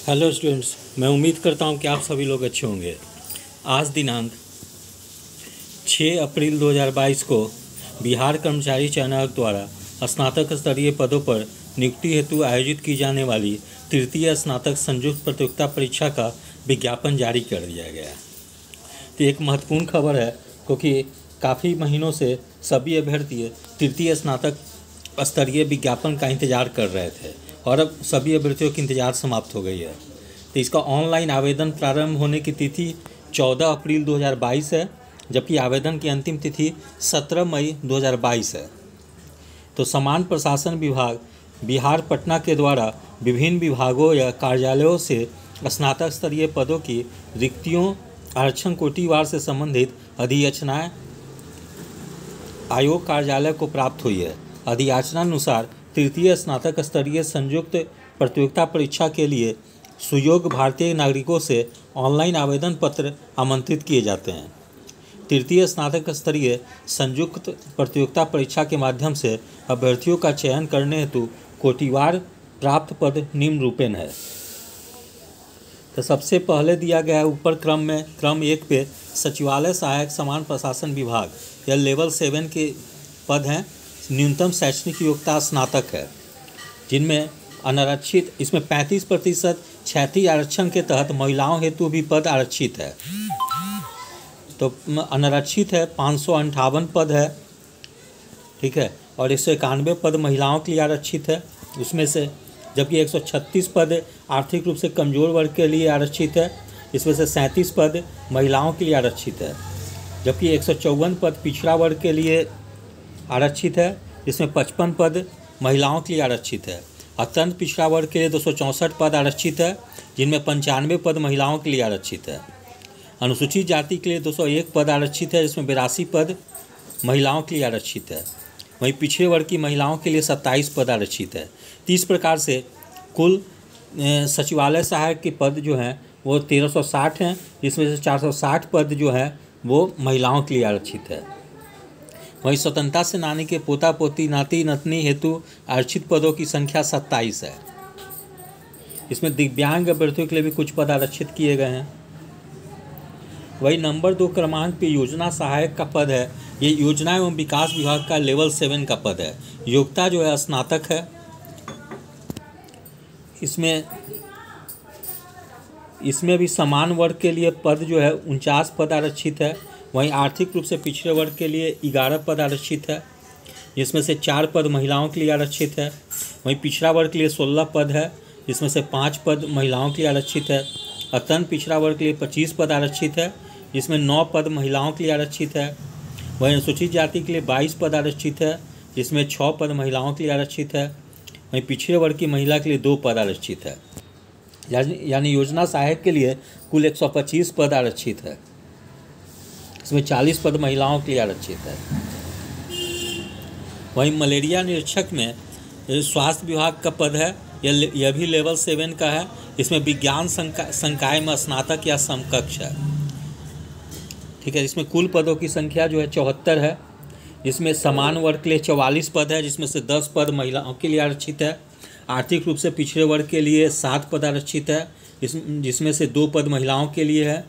Hello students, मैं उम्मीद करता हूं कि आप सभी लोग अच्छे होंगे। आज दिनांक 6 अप्रैल 2022 को बिहार कर्मचारी चयन आयोग द्वारा स्नातक स्तरीय पदों पर नियुक्ति हेतु आयोजित की जाने वाली तृतीय स्नातक संयुक्त प्रतियोगिता परीक्षा का विज्ञापन जारी कर दिया गया है। तो एक महत्वपूर्ण खबर है, क्योंकि काफ़ी महीनों से सभी अभ्यर्थी तृतीय स्नातक स्तरीय विज्ञापन का इंतजार कर रहे थे और अब सभी अभ्यर्थियों की इंतजार समाप्त हो गई है। तो इसका ऑनलाइन आवेदन प्रारंभ होने की तिथि 14 अप्रैल 2022 है, जबकि आवेदन की अंतिम तिथि 17 मई 2022 है। तो समान प्रशासन विभाग बिहार पटना के द्वारा विभिन्न विभागों या कार्यालयों से स्नातक स्तरीय पदों की रिक्तियों आरक्षण कोटिवार से संबंधित अधियाचनाएं आयोग कार्यालय को प्राप्त हुई है। अधियाचनानुसार तृतीय स्नातक स्तरीय संयुक्त प्रतियोगिता परीक्षा के लिए सुयोग्य भारतीय नागरिकों से ऑनलाइन आवेदन पत्र आमंत्रित किए जाते हैं। तृतीय स्नातक स्तरीय संयुक्त प्रतियोगिता परीक्षा के माध्यम से अभ्यर्थियों का चयन करने हेतु कोटिवार प्राप्त पद निम्न रूपेण है। तो सबसे पहले दिया गया है ऊपर क्रम 1 पे सचिवालय सहायक समान प्रशासन विभाग, यह लेवल 7 के पद हैं। न्यूनतम शैक्षणिक योग्यता स्नातक है, जिनमें अनारक्षित इसमें 35% क्षैतिज आरक्षण के तहत महिलाओं हेतु भी पद आरक्षित है। तो अनारक्षित है 558 पद है, ठीक है, और 191 पद महिलाओं के लिए आरक्षित है उसमें से, जबकि 136 पद आर्थिक रूप से कमज़ोर वर्ग के लिए आरक्षित है, इसमें से 37 पद महिलाओं के लिए आरक्षित है, जबकि 154 पद पिछड़ा वर्ग के लिए आरक्षित है, इसमें 55 पद महिलाओं के लिए आरक्षित है। अत्यंत पिछड़ा वर्ग के लिए 264 पद आरक्षित है, जिनमें 95 पद महिलाओं के लिए आरक्षित है। अनुसूचित जाति के लिए 201 पद आरक्षित है, जिसमें 82 पद महिलाओं के लिए आरक्षित है। वहीं पिछड़े वर्ग की महिलाओं के लिए 27 पद आरक्षित है। तो इस प्रकार से कुल सचिवालय सहायक के पद जो हैं वो 1360 हैं, जिसमें से 460 पद जो हैं वो महिलाओं के लिए आरक्षित है। वहीं स्वतंत्रता सेनानी के पोता पोती नाती नतनी हेतु आरक्षित पदों की संख्या 27 है। इसमें दिव्यांग अभ्यर्थियों के लिए भी कुछ पद आरक्षित किए गए हैं। वही नंबर 2 क्रमांक पे योजना सहायक का पद है। ये योजना एवं विकास विभाग का लेवल 7 का पद है। योग्यता जो है स्नातक है। इसमें भी समान वर्ग के लिए पद जो है 49 पद आरक्षित है। वहीं आर्थिक रूप से पिछड़े वर्ग के लिए 11 पद आरक्षित है, जिसमें से 4 पद महिलाओं के लिए आरक्षित है। वहीं पिछड़ा वर्ग के लिए 16 पद है, जिसमें से 5 पद महिलाओं के लिए आरक्षित है। अत्यंत पिछड़ा वर्ग के लिए 25 पद आरक्षित है, जिसमें 9 पद महिलाओं के लिए आरक्षित है। वहीं अनुसूचित जाति के लिए 22 पद आरक्षित है, जिसमें 6 पद महिलाओं के लिए आरक्षित है। वहीं पिछड़े वर्ग की महिला के लिए 2 पद आरक्षित है। यानी योजना सहायक के लिए कुल 125 पद आरक्षित है, इसमें 40 पद महिलाओं के लिए आरक्षित है। वहीं मलेरिया निरीक्षक में स्वास्थ्य विभाग का पद है, यह भी लेवल 7 का है। इसमें विज्ञान संकाय में स्नातक या समकक्ष है, ठीक है। इसमें कुल पदों की संख्या जो है 74 है। जिसमें समान वर्ग के लिए 44 पद है, जिसमें से 10 पद महिलाओं के लिए आरक्षित है। आर्थिक रूप से पिछड़े वर्ग के लिए 7 पद आरक्षित है, जिसमें से 2 पद महिलाओं के लिए है।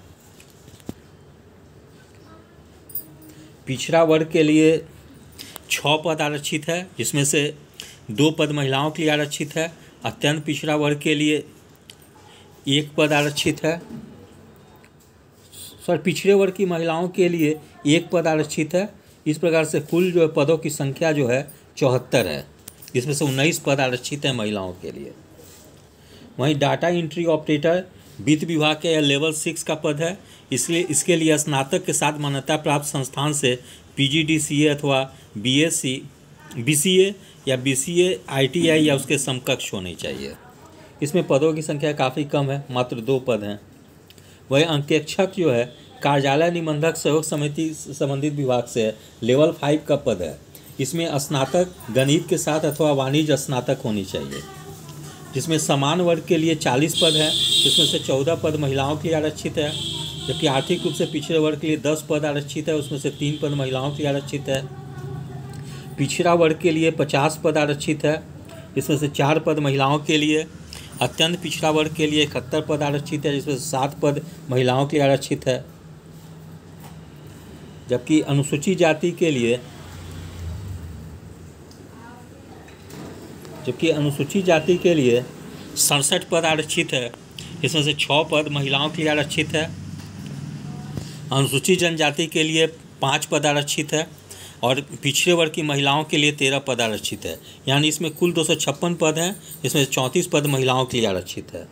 पिछड़ा वर्ग के लिए 6 पद आरक्षित है, जिसमें से 2 पद महिलाओं के लिए आरक्षित है। अत्यंत पिछड़ा वर्ग के लिए 1 पद आरक्षित है। पिछड़े वर्ग की महिलाओं के लिए 1 पद आरक्षित है। इस प्रकार से कुल जो है पदों की संख्या जो है 74 है, जिसमें से 19 पद आरक्षित है महिलाओं के लिए। वहीं डाटा एंट्री ऑपरेटर वित्त विभाग के लेवल 6 का पद है। इसलिए इसके लिए स्नातक के साथ मान्यता प्राप्त संस्थान से PGDCA अथवा BCA या BCA ITI या उसके समकक्ष होनी चाहिए। इसमें पदों की संख्या काफ़ी कम है, मात्र 2 पद हैं। वही अंकेक्षक जो है कार्यालय निबंधक सहयोग समिति संबंधित विभाग से लेवल 5 का पद है। इसमें स्नातक गणित के साथ अथवा वाणिज्य स्नातक होनी चाहिए। जिसमें समान वर्ग के लिए 40 पद है, जिसमें से 14 पद महिलाओं के लिए आरक्षित है, जबकि आर्थिक रूप से पिछड़े वर्ग के लिए 10 पद आरक्षित है, उसमें से 3 पद महिलाओं के लिए आरक्षित है। पिछड़ा वर्ग के लिए 50 पद आरक्षित है, इसमें से 4 पद महिलाओं के लिए। अत्यंत पिछड़ा वर्ग के लिए 71 पद आरक्षित है, जिसमें 7 पद महिलाओं के लिए आरक्षित है। जबकि अनुसूचित जाति के लिए 67 पद आरक्षित है, इसमें से 6 पद महिलाओं के लिए आरक्षित है। अनुसूचित जनजाति के लिए 5 पद आरक्षित है और पिछड़े वर्ग की महिलाओं के लिए 13 पद आरक्षित है। यानी इसमें कुल 256 पद हैं, इसमें 34 पद महिलाओं के लिए आरक्षित है।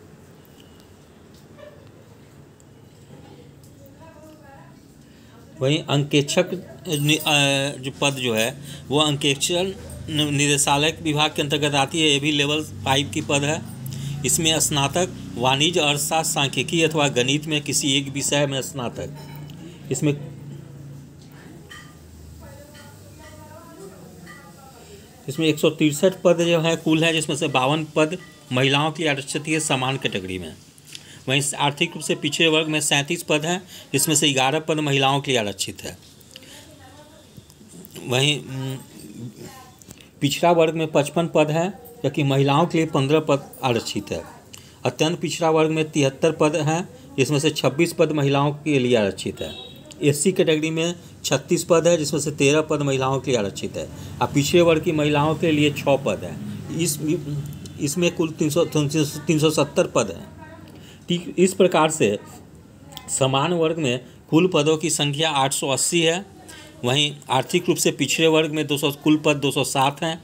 वहीं अंकेक्षक जो पद जो है वो अंकेक्षण निदेशालय विभाग के अंतर्गत आती है। ये भी लेवल 5 की पद है। इसमें स्नातक वाणिज्य, अर्थशास्त्र, सांख्यिकी अथवा गणित में किसी एक विषय में स्नातक। इसमें इसमें 163 पद जो है कुल है, जिसमें से 52 पद महिलाओं की आरक्षित है समान कैटेगरी में। वहीं आर्थिक रूप से पिछड़े वर्ग में 37 पद हैं, इसमें से 11 पद महिलाओं के लिए आरक्षित है। वहीं पिछड़ा वर्ग में 55 पद हैं, जबकि महिलाओं के लिए 15 पद आरक्षित है। अत्यंत पिछड़ा वर्ग में 73 पद हैं, जिसमें से 26 पद महिलाओं के लिए आरक्षित है। एससी कैटेगरी में 36 पद है, जिसमें से 13 पद महिलाओं के लिए आरक्षित है। अब पिछड़े वर्ग की महिलाओं के लिए 6 पद हैं। इसमें कुल 370 पद हैं। इस प्रकार से समान वर्ग में कुल पदों की संख्या 880 है। वहीं आर्थिक रूप से पिछड़े वर्ग में कुल पद 207 हैं।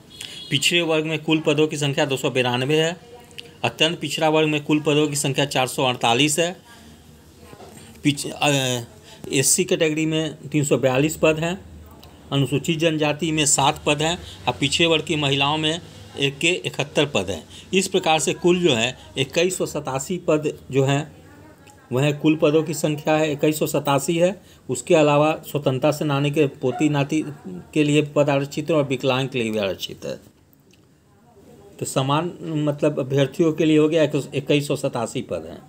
पिछड़े वर्ग में कुल पदों की संख्या 292 है। अत्यंत पिछड़ा वर्ग में कुल पदों की संख्या 448 है। एससी कैटेगरी में 342 पद हैं। अनुसूचित जनजाति में 7 पद हैं और पिछड़े वर्ग की महिलाओं में 71 पद हैं। इस प्रकार से कुल जो है 2187 पद जो हैं वह कुल पदों की संख्या है 2187 है। उसके अलावा स्वतंत्रता सेनानी के पोती नाती के लिए पद आरक्षित है और विकलांग के लिए भी आरक्षित है। तो समान मतलब अभ्यर्थियों के लिए हो गया 2187 पद हैं।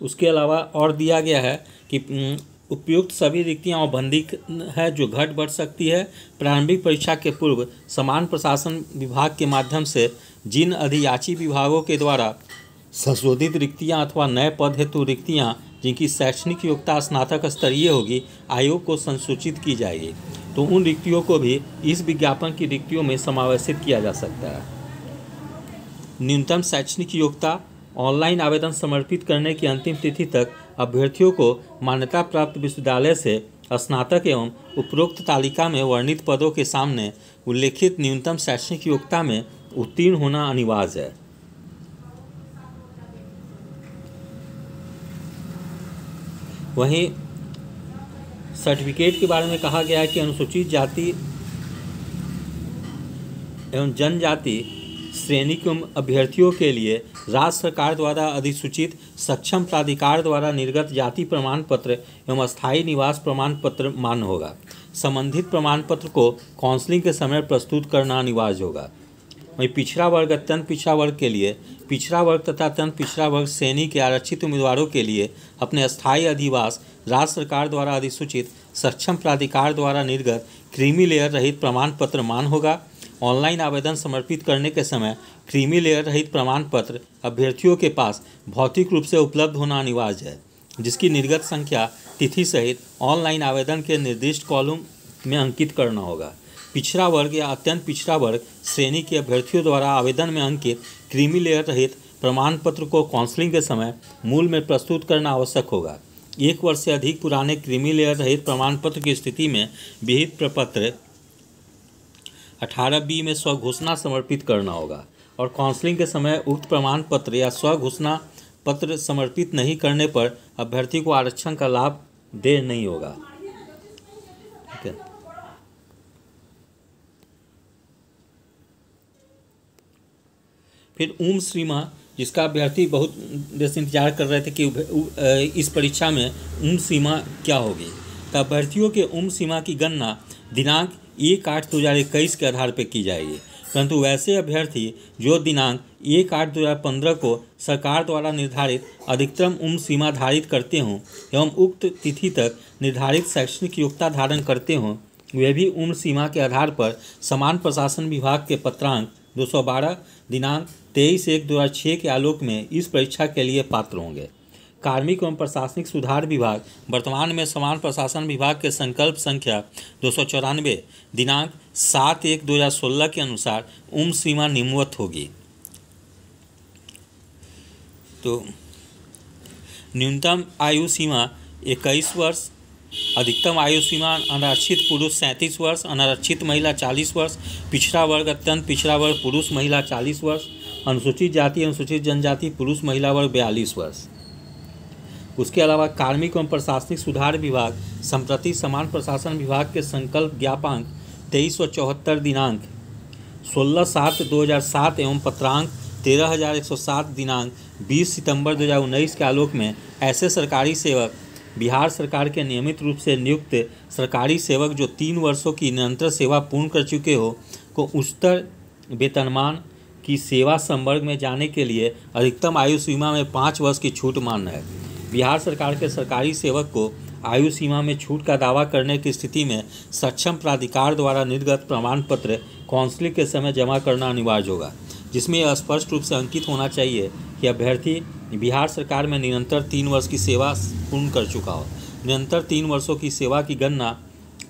उसके अलावा और दिया गया है कि उपयुक्त सभी रिक्तियाँ औपबंधिक है जो घट बढ़ सकती है। प्रारंभिक परीक्षा के पूर्व समान प्रशासन विभाग के माध्यम से जिन अधियाची विभागों के द्वारा संशोधित रिक्तियाँ अथवा नए पद हेतु रिक्तियाँ जिनकी शैक्षणिक योग्यता स्नातक स्तरीय होगी, आयोग को संसूचित की जाएगी। तो उन रिक्तियों को भी इस विज्ञापन की रिक्तियों में समावेशित किया जा सकता है। न्यूनतम शैक्षणिक योग्यता ऑनलाइन आवेदन समर्पित करने की अंतिम तिथि तक अभ्यर्थियों को मान्यता प्राप्त विश्वविद्यालय से स्नातक एवं उपरोक्त तालिका में वर्णित पदों के सामने उल्लेखित न्यूनतम शैक्षणिक योग्यता में उत्तीर्ण होना अनिवार्य है। वहीं सर्टिफिकेट के बारे में कहा गया है कि अनुसूचित जाति एवं जनजाति श्रेणी के अभ्यर्थियों के लिए राज्य सरकार द्वारा अधिसूचित सक्षम प्राधिकार द्वारा निर्गत जाति प्रमाण पत्र एवं अस्थायी निवास प्रमाण पत्र मान्य होगा। संबंधित प्रमाण पत्र को काउंसलिंग के समय प्रस्तुत करना अनिवार्य होगा। वहीं पिछड़ा वर्ग, अत्यंत पिछड़ा वर्ग के लिए पिछड़ा वर्ग तथा अत्यंत पिछड़ा वर्ग श्रेणी के आरक्षित उम्मीदवारों के लिए अपने अस्थायी अधिवास राज्य सरकार द्वारा अधिसूचित सक्षम प्राधिकार द्वारा निर्गत क्रीमी लेयर रहित प्रमाण पत्र मान्य होगा। ऑनलाइन आवेदन समर्पित करने के समय क्रीमी लेयर रहित प्रमाण पत्र अभ्यर्थियों के पास भौतिक रूप से उपलब्ध होना अनिवार्य है, जिसकी निर्गत संख्या तिथि सहित ऑनलाइन आवेदन के निर्दिष्ट कॉलम में अंकित करना होगा। पिछड़ा वर्ग या अत्यंत पिछड़ा वर्ग श्रेणी के अभ्यर्थियों द्वारा आवेदन में अंकित क्रीमी लेयर रहित प्रमाण पत्र को काउंसलिंग के समय मूल में प्रस्तुत करना आवश्यक होगा। 1 वर्ष से अधिक पुराने क्रीमी लेयर रहित प्रमाण पत्र की स्थिति में विहित प्रपत्र 18B में स्वघोषणा समर्पित करना होगा और काउंसलिंग के समय उक्त प्रमाण पत्र या स्वघोषणा पत्र समर्पित नहीं करने पर अभ्यर्थी को आरक्षण का लाभ देय नहीं होगा। ठीक है। फिर उम्र सीमा, जिसका अभ्यर्थी बहुत देर से इंतजार कर रहे थे कि इस परीक्षा में उम्र सीमा क्या होगी। तो अभ्यर्थियों के उम्र सीमा की गणना दिनांक 1/8/2021 के आधार पर की जाएगी, परंतु वैसे अभ्यर्थी जो दिनांक 1/8/2015 को सरकार द्वारा निर्धारित अधिकतम उम्र सीमा धारित करते हों एवं उक्त तिथि तक निर्धारित शैक्षणिक योग्यता धारण करते हों, वे भी उम्र सीमा के आधार पर समान प्रशासन विभाग के पत्रांक 212 दिनांक 23/1/2006 के आलोक में इस परीक्षा के लिए पात्र होंगे। कार्मिक एवं प्रशासनिक सुधार विभाग वर्तमान में समान प्रशासन विभाग के संकल्प संख्या 294 दिनांक 7/1/2016 के अनुसार उम्र सीमा निम्नवत होगी। तो न्यूनतम आयु सीमा 21 वर्ष, अधिकतम आयु सीमा अनारक्षित पुरुष 37 वर्ष, अनारक्षित महिला 40 वर्ष, पिछड़ा वर्ग अत्यंत पिछड़ा वर्ग पुरुष महिला 40 वर्ष, अनुसूचित जाति अनुसूचित जनजाति पुरुष महिला वर्ग 42 वर्ष। उसके अलावा कार्मिक एवं प्रशासनिक सुधार विभाग संप्रति समान प्रशासन विभाग के संकल्प ज्ञापांक 2374 दिनांक 16/7/2007 एवं पत्रांक 13,107 दिनांक 20 सितंबर 2019 के आलोक में ऐसे सरकारी सेवक बिहार सरकार के नियमित रूप से नियुक्त सरकारी सेवक जो 3 वर्षों की निरंतर सेवा पूर्ण कर चुके हो को उच्चतर वेतनमान की सेवा संवर्ग में जाने के लिए अधिकतम आयु सीमा में 5 वर्ष की छूट मान्य है। बिहार सरकार के सरकारी सेवक को आयु सीमा में छूट का दावा करने की स्थिति में सक्षम प्राधिकार द्वारा निर्गत प्रमाण पत्र काउंसलिंग के समय जमा करना अनिवार्य होगा, जिसमें यह स्पष्ट रूप से अंकित होना चाहिए कि अभ्यर्थी बिहार सरकार में निरंतर 3 वर्ष की सेवा पूर्ण कर चुका हो। निरंतर 3 वर्षों की सेवा की गणना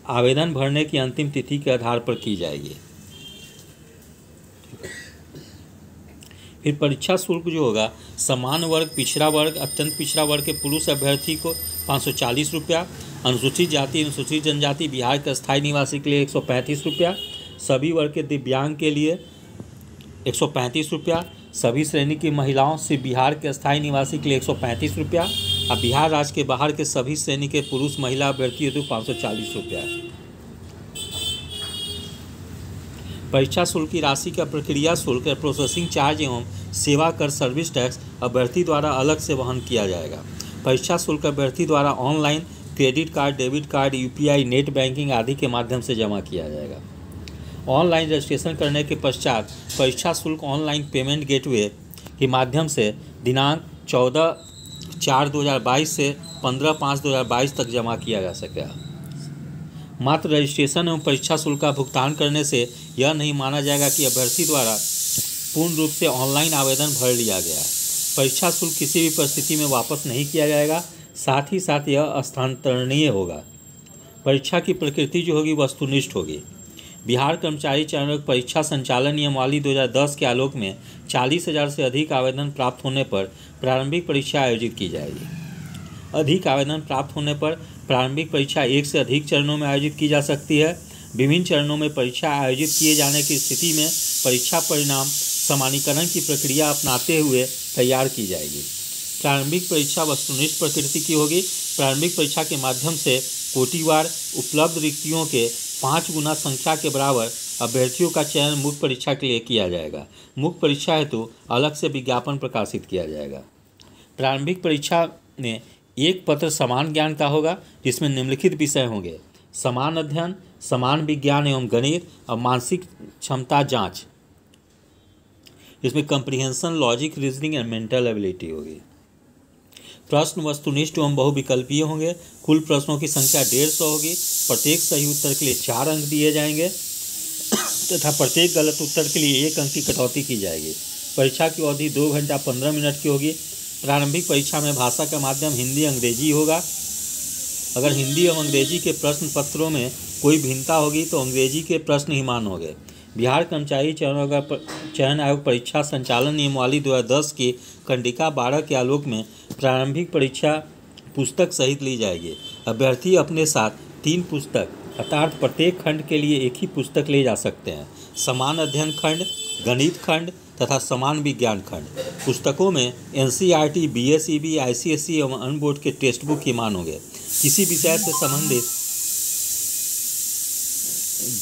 आवेदन भरने की अंतिम तिथि के आधार पर की जाएगी। फिर परीक्षा शुल्क जो होगा, समान वर्ग पिछड़ा वर्ग अत्यंत पिछड़ा वर्ग के पुरुष अभ्यर्थी को 540 रुपया, अनुसूचित जाति अनुसूचित जनजाति बिहार के स्थायी निवासी के लिए 135 रुपया, सभी वर्ग के दिव्यांग के लिए 135 रुपया, सभी श्रेणी की महिलाओं से बिहार के स्थायी निवासी के लिए 135 रुपया और बिहार राज्य के बाहर के सभी श्रेणी के पुरुष महिला अभ्यर्थी हेतु 540 रुपया। परीक्षा शुल्क की राशि का प्रक्रिया शुल्क या प्रोसेसिंग चार्ज एवं सेवा कर सर्विस टैक्स अभ्यर्थी द्वारा अलग से वहन किया जाएगा। परीक्षा शुल्क अभ्यर्थी द्वारा online credit card, debit card, UPI, net banking आदि के माध्यम से जमा किया जाएगा। ऑनलाइन रजिस्ट्रेशन करने के पश्चात परीक्षा शुल्क ऑनलाइन पेमेंट गेटवे के माध्यम से दिनांक 14/4/2022 से 15/5/2022 तक जमा किया जा सकेगा। मात्र रजिस्ट्रेशन एवं परीक्षा शुल्क का भुगतान करने से यह नहीं माना जाएगा कि अभ्यर्थी द्वारा पूर्ण रूप से ऑनलाइन आवेदन भर लिया गया है। परीक्षा शुल्क किसी भी परिस्थिति में वापस नहीं किया जाएगा, साथ ही साथ यह स्थानांतरणीय होगा। परीक्षा की प्रकृति जो होगी वस्तुनिष्ठ होगी। बिहार कर्मचारी चयन परीक्षा संचालन नियमावली 2010 के आलोक में 40,000 से अधिक आवेदन प्राप्त होने पर प्रारंभिक परीक्षा आयोजित की जाएगी। अधिक आवेदन प्राप्त होने पर प्रारंभिक परीक्षा 1 से अधिक चरणों में आयोजित की जा सकती है। विभिन्न चरणों में परीक्षा आयोजित किए जाने की स्थिति में परीक्षा परिणाम समानीकरण की प्रक्रिया अपनाते हुए तैयार की जाएगी। प्रारंभिक परीक्षा वस्तुनिष्ठ प्रकृति की होगी। प्रारंभिक परीक्षा के माध्यम से कोटिवार उपलब्ध रिक्तियों के 5 गुना संख्या के बराबर अभ्यर्थियों का चयन मुख्य परीक्षा के लिए किया जाएगा। मुख्य परीक्षा हेतु अलग से विज्ञापन प्रकाशित किया जाएगा। प्रारंभिक परीक्षा में एक पत्र समान ज्ञान का होगा, जिसमें निम्नलिखित विषय होंगे: समान अध्ययन, समान विज्ञान एवं गणित और मानसिक क्षमता जांच। इसमें comprehension, logic, reasoning and mental ability होगी। प्रश्न वस्तुनिष्ठ एवं बहुविकल्पीय होंगे। कुल प्रश्नों की संख्या 150 होगी। प्रत्येक सही उत्तर के लिए 4 अंक दिए जाएंगे तथा प्रत्येक गलत उत्तर के लिए 1 अंक की कटौती की जाएगी। परीक्षा की अवधि 2 घंटा 15 मिनट की होगी। प्रारंभिक परीक्षा में भाषा का माध्यम हिंदी अंग्रेजी होगा। अगर हिंदी एवं अंग्रेजी के प्रश्न पत्रों में कोई भिन्नता होगी तो अंग्रेजी के प्रश्न ही मान्य होंगे। बिहार कर्मचारी चयन आयोग परीक्षा संचालन नियमावली 2010 की कंडिका 12 के आलोक में प्रारंभिक परीक्षा पुस्तक सहित ली जाएगी। अभ्यर्थी अपने साथ 3 पुस्तक अर्थात प्रत्येक खंड के लिए एक ही पुस्तक ले जा सकते हैं। समान अध्ययन खंड, गणित खंड तथा समान विज्ञान खंड। पुस्तकों में NCERT, BSEB, ICSE एवं अन्य बोर्ड के टेक्स्ट बुक ही मान्य होंगे। किसी विषय से संबंधित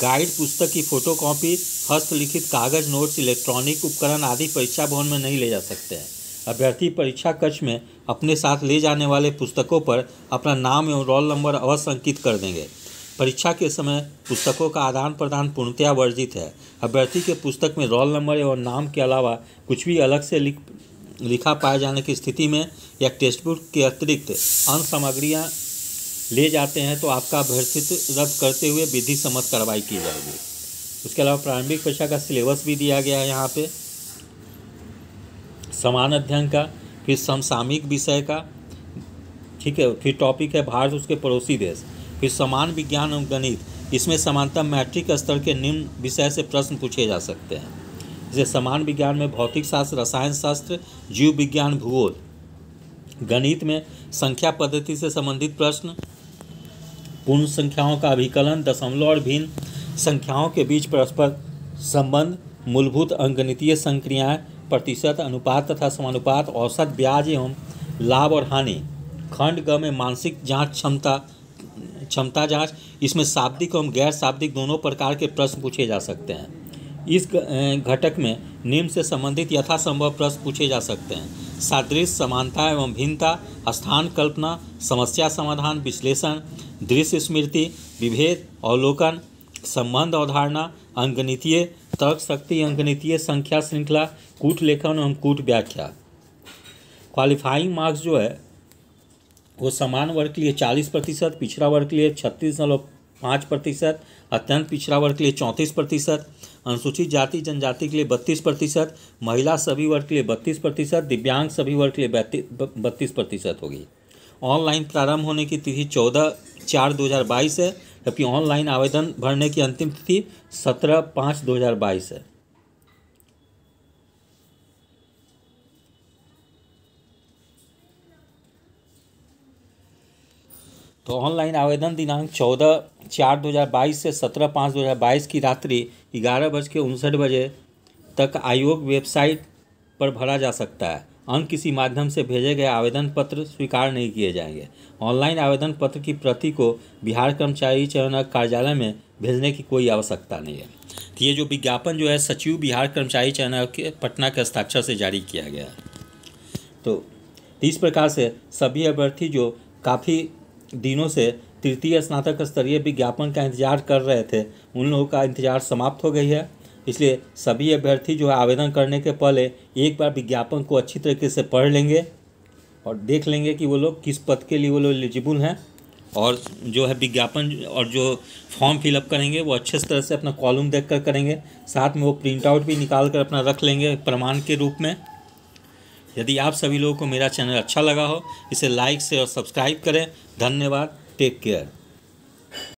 गाइड पुस्तक की फोटोकॉपी, हस्तलिखित कागज, नोट्स, इलेक्ट्रॉनिक उपकरण आदि परीक्षा भवन में नहीं ले जा सकते हैं। अभ्यर्थी परीक्षा कक्ष में अपने साथ ले जाने वाले पुस्तकों पर अपना नाम एवं रोल नंबर अवश्य अंकित कर देंगे। परीक्षा के समय पुस्तकों का आदान प्रदान पूर्णतया वर्जित है। अभ्यर्थी के पुस्तक में रोल नंबर एवं नाम के अलावा कुछ भी अलग से लिखा पाए जाने की स्थिति में या टेक्स्ट बुक के अतिरिक्त अन्य सामग्रियाँ ले जाते हैं तो आपका अभ्यर्थित्व रद्द करते हुए विधि सम्मत कार्रवाई की जाएगी। उसके अलावा प्रारंभिक परीक्षा का सिलेबस भी दिया गया है यहाँ पे, समान अध्ययन का, फिर समसामयिक विषय का, ठीक है, फिर टॉपिक है भारत उसके पड़ोसी देश, फिर समान विज्ञान एवं गणित, इसमें समानतः मैट्रिक स्तर के निम्न विषय से प्रश्न पूछे जा सकते हैं। जैसे समान विज्ञान में भौतिक शास्त्र, रसायन शास्त्र, जीव विज्ञान, भूगोल। गणित में संख्या पद्धति से संबंधित प्रश्न, पूर्ण संख्याओं का अभिकलन, दशमलव और भिन्न संख्याओं के बीच परस्पर संबंध, मूलभूत अंकगणितीय संक्रियाएं, प्रतिशत, अनुपात तथा समानुपात, औसत, ब्याज एवं लाभ और हानि। खंड ग में मानसिक जांच क्षमता जांच, इसमें शाब्दिक एवं गैर शाब्दिक दोनों प्रकार के प्रश्न पूछे जा सकते हैं। इस घटक में निम्न से संबंधित यथासंभव प्रश्न पूछे जा सकते हैं: सादृश्य, समानता एवं भिन्नता, स्थान कल्पना, समस्या समाधान, विश्लेषण, दृश्य स्मृति, विभेद, अवलोकन, संबंध अवधारणा, अंकगणितीय तर्क शक्ति, अंकगणितीय संख्या श्रृंखला, कूट लेखन एवं कूट व्याख्या। क्वालिफाइंग मार्क्स जो है वो समान वर्ग के लिए 40%, पिछड़ा वर्ग के लिए 36.5%, अत्यंत पिछड़ा वर्ग के लिए 34%, अनुसूचित जाति जनजाति के लिए 32%, महिला सभी वर्ग के लिए 32%, दिव्यांग सभी वर्ग के लिए 32% होगी। ऑनलाइन प्रारंभ होने की तिथि 14/4/2022 है, जबकि ऑनलाइन आवेदन भरने की अंतिम तिथि 17/5/2022 है। तो ऑनलाइन आवेदन दिनांक 14/4/2022 से 17/5/2022 की रात्रि 11:59 तक आयोग वेबसाइट पर भरा जा सकता है। अंक किसी माध्यम से भेजे गए आवेदन पत्र स्वीकार नहीं किए जाएंगे। ऑनलाइन आवेदन पत्र की प्रति को बिहार कर्मचारी चयन कार्यालय में भेजने की कोई आवश्यकता नहीं है। तो ये जो विज्ञापन जो है सचिव बिहार कर्मचारी चयन आयोग के पटना के हस्ताक्षर से जारी किया गया है। तो इस प्रकार से सभी अभ्यर्थी जो काफ़ी दिनों से तृतीय स्नातक स्तरीय विज्ञापन का इंतजार कर रहे थे, उन लोगों का इंतजार समाप्त हो गई है। इसलिए सभी अभ्यर्थी जो है आवेदन करने के पहले एक बार विज्ञापन को अच्छी तरीके से पढ़ लेंगे और देख लेंगे कि वो लोग किस पद के लिए वो लोग एलिजिबल हैं, और जो है विज्ञापन और जो फॉर्म फिलअप करेंगे वो अच्छे तरह से अपना कॉलम देख कर करेंगे। साथ में वो प्रिंट आउट भी निकाल कर अपना रख लेंगे प्रमाण के रूप में। यदि आप सभी लोगों को मेरा चैनल अच्छा लगा हो, इसे लाइक से और सब्सक्राइब करें। धन्यवाद। Take care.